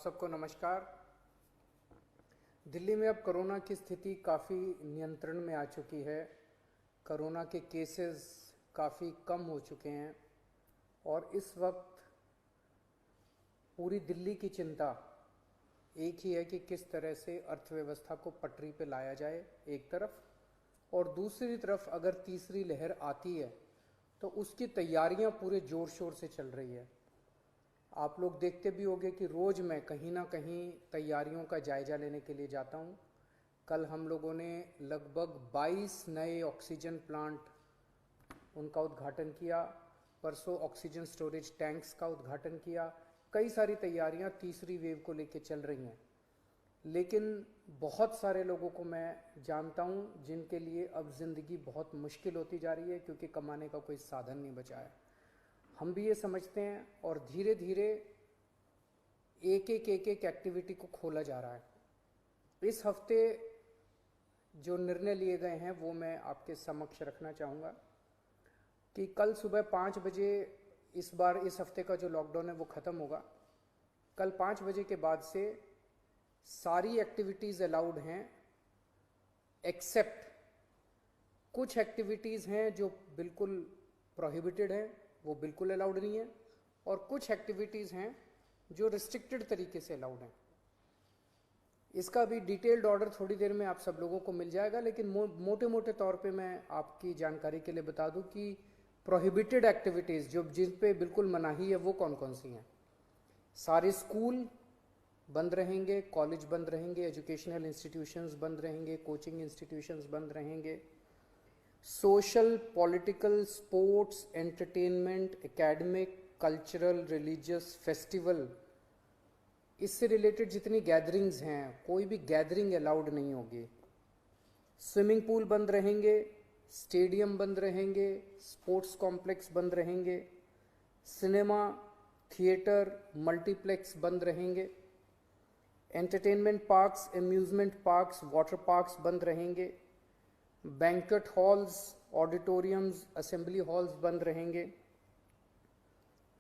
सबको नमस्कार। दिल्ली में अब कोरोना की स्थिति काफ़ी नियंत्रण में आ चुकी है। कोरोना के केसेस काफ़ी कम हो चुके हैं और इस वक्त पूरी दिल्ली की चिंता एक ही है कि किस तरह से अर्थव्यवस्था को पटरी पे लाया जाए एक तरफ, और दूसरी तरफ अगर तीसरी लहर आती है तो उसकी तैयारियां पूरे ज़ोर शोर से चल रही है। आप लोग देखते भी होंगे कि रोज़ मैं कहीं ना कहीं तैयारियों का जायज़ा लेने के लिए जाता हूँ। कल हम लोगों ने लगभग 22 नए ऑक्सीजन प्लांट उनका उद्घाटन किया, परसों ऑक्सीजन स्टोरेज टैंक्स का उद्घाटन किया। कई सारी तैयारियां तीसरी वेव को लेकर चल रही हैं, लेकिन बहुत सारे लोगों को मैं जानता हूं जिनके लिए अब ज़िंदगी बहुत मुश्किल होती जा रही है क्योंकि कमाने का कोई साधन नहीं बचा है। हम भी ये समझते हैं और धीरे धीरे एक एक एक्टिविटी को खोला जा रहा है। इस हफ्ते जो निर्णय लिए गए हैं वो मैं आपके समक्ष रखना चाहूँगा कि कल सुबह 5 बजे, इस बार इस हफ्ते का जो लॉकडाउन है वो ख़त्म होगा। कल 5 बजे के बाद से सारी एक्टिविटीज़ अलाउड हैं, एक्सेप्ट कुछ एक्टिविटीज़ हैं जो बिल्कुल प्रोहिबिटेड हैं, वो बिल्कुल अलाउड नहीं है, और कुछ एक्टिविटीज़ हैं जो रिस्ट्रिक्टेड तरीके से अलाउड हैं। इसका भी डिटेल्ड ऑर्डर थोड़ी देर में आप सब लोगों को मिल जाएगा, लेकिन मोटे मोटे तौर पे मैं आपकी जानकारी के लिए बता दूं कि प्रोहिबिटेड एक्टिविटीज़ जो जिन पे बिल्कुल मनाही है वो कौन कौन सी हैं। सारे स्कूल बंद रहेंगे, कॉलेज बंद रहेंगे, एजुकेशनल इंस्टीट्यूशंस बंद रहेंगे, कोचिंग इंस्टीट्यूशंस बंद रहेंगे, social, political, sports, entertainment, academic, cultural, religious, festival, इससे रिलेटेड जितनी गैदरिंग्स हैं कोई भी गैदरिंग अलाउड नहीं होगी। स्विमिंग पूल बंद रहेंगे, स्टेडियम बंद रहेंगे, स्पोर्ट्स कॉम्प्लेक्स बंद रहेंगे, सिनेमा, थिएटर, मल्टीप्लेक्स बंद रहेंगे, entertainment parks, amusement parks, water parks बंद रहेंगे, banquet halls, auditoriums, assembly halls बंद रहेंगे,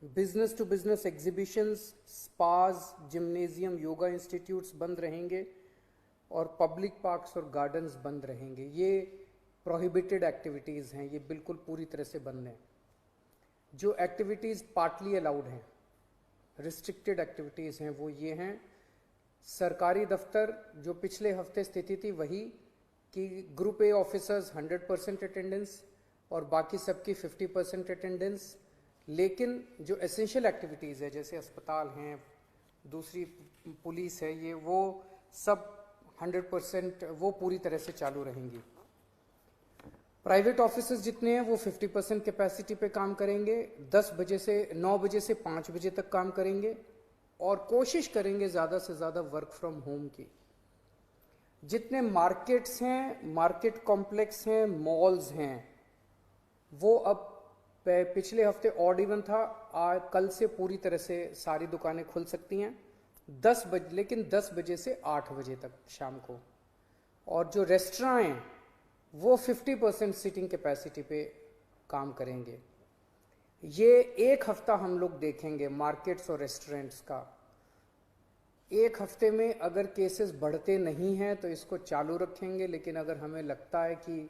business to business exhibitions, spas, gymnasium, yoga institutes बंद रहेंगे, और पब्लिक पार्क्स और गार्डन्स बंद रहेंगे। ये प्रोहिबिटेड एक्टिविटीज़ हैं, ये बिल्कुल पूरी तरह से बंद हैं। जो एक्टिविटीज़ पार्टली अलाउड हैं, रिस्ट्रिक्टेड एक्टिविटीज़ हैं, वो ये हैं। सरकारी दफ्तर, जो पिछले हफ्ते स्थिति थी वही कि ग्रुप ए ऑफिसर्स 100% अटेंडेंस और बाकी सबकी 50% अटेंडेंस, लेकिन जो एसेंशियल एक्टिविटीज़ है जैसे अस्पताल हैं, दूसरी पुलिस है, ये वो सब 100% वो पूरी तरह से चालू रहेंगी। प्राइवेट ऑफिसेज जितने हैं वो 50% कैपेसिटी पे काम करेंगे, 9 बजे से 5 बजे तक काम करेंगे और कोशिश करेंगे ज़्यादा से ज़्यादा वर्क फ्रॉम होम की। जितने मार्केट्स हैं, मार्केट कॉम्प्लेक्स हैं, मॉल्स हैं, वो अब पिछले हफ्ते ऑड इवन था, आज कल से पूरी तरह से सारी दुकानें खुल सकती हैं 10 बजे, लेकिन 10 बजे से 8 बजे तक शाम को। और जो रेस्टोरेंट हैं वो 50% सीटिंग कैपेसिटी पे काम करेंगे। ये एक हफ्ता हम लोग देखेंगे मार्केट्स और रेस्टोरेंट्स का। एक हफ्ते में अगर केसेस बढ़ते नहीं हैं तो इसको चालू रखेंगे, लेकिन अगर हमें लगता है कि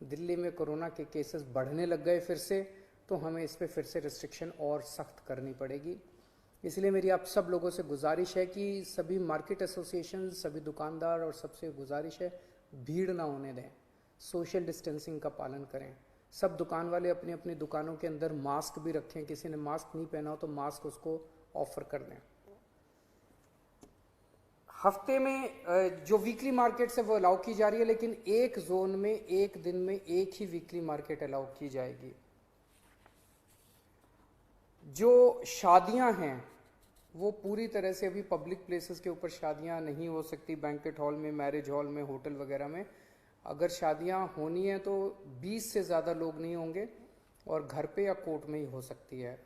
दिल्ली में कोरोना के केसेस बढ़ने लग गए फिर से, तो हमें इस पे फिर से रिस्ट्रिक्शन और सख्त करनी पड़ेगी। इसलिए मेरी आप सब लोगों से गुजारिश है कि सभी मार्केट एसोसिएशन, सभी दुकानदार और सबसे गुजारिश है भीड़ ना होने दें, सोशल डिस्टेंसिंग का पालन करें। सब दुकान वाले अपनी अपनी दुकानों के अंदर मास्क भी रखें, किसी ने मास्क नहीं पहना हो तो मास्क उसको ऑफर कर दें। हफ्ते में जो वीकली मार्केट्स है वो अलाउ की जा रही है, लेकिन एक जोन में एक दिन में एक ही वीकली मार्केट अलाउ की जाएगी। जो शादियां हैं वो पूरी तरह से अभी पब्लिक प्लेसेस के ऊपर शादियां नहीं हो सकती, बैंक्वेट हॉल में, मैरिज हॉल में, होटल वगैरह में। अगर शादियां होनी है तो 20 से ज़्यादा लोग नहीं होंगे और घर पे या कोर्ट में ही हो सकती है।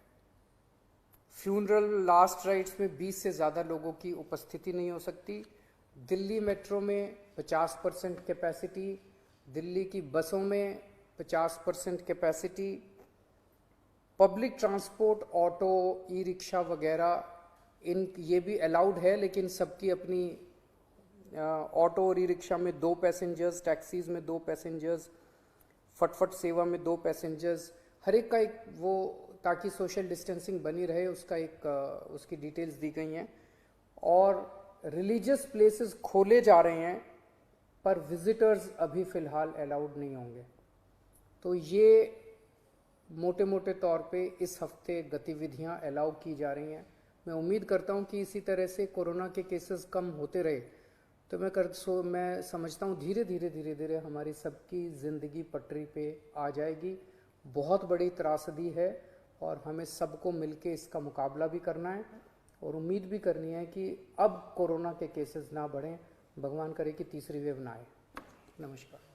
फ्यूनरल, लास्ट राइट्स में 20 से ज़्यादा लोगों की उपस्थिति नहीं हो सकती। दिल्ली मेट्रो में 50% कैपेसिटी, दिल्ली की बसों में 50% capacity, public transport, auto, e rickshaw वगैरह इन ये भी अलाउड है, लेकिन सबकी अपनी ऑटो और ई रिक्शा में 2 पैसेंजर्स, टैक्सीज में 2 पैसेंजर्स, फटफट सेवा में 2 पैसेंजर्स, हर एक का एक वो, ताकि सोशल डिस्टेंसिंग बनी रहे, उसका एक उसकी डिटेल्स दी गई हैं। और रिलीजियस प्लेसेस खोले जा रहे हैं, पर विजिटर्स अभी फ़िलहाल अलाउड नहीं होंगे। तो ये मोटे मोटे तौर पे इस हफ्ते गतिविधियां अलाउ की जा रही हैं। मैं उम्मीद करता हूं कि इसी तरह से कोरोना के केसेस कम होते रहे तो मैं समझता हूं धीरे धीरे हमारी सबकी ज़िंदगी पटरी पे आ जाएगी। बहुत बड़ी त्रासदी है और हमें सबको मिलके इसका मुकाबला भी करना है और उम्मीद भी करनी है कि अब कोरोना के केसेस ना बढ़ें, भगवान करे कि तीसरी वेव ना आए। नमस्कार।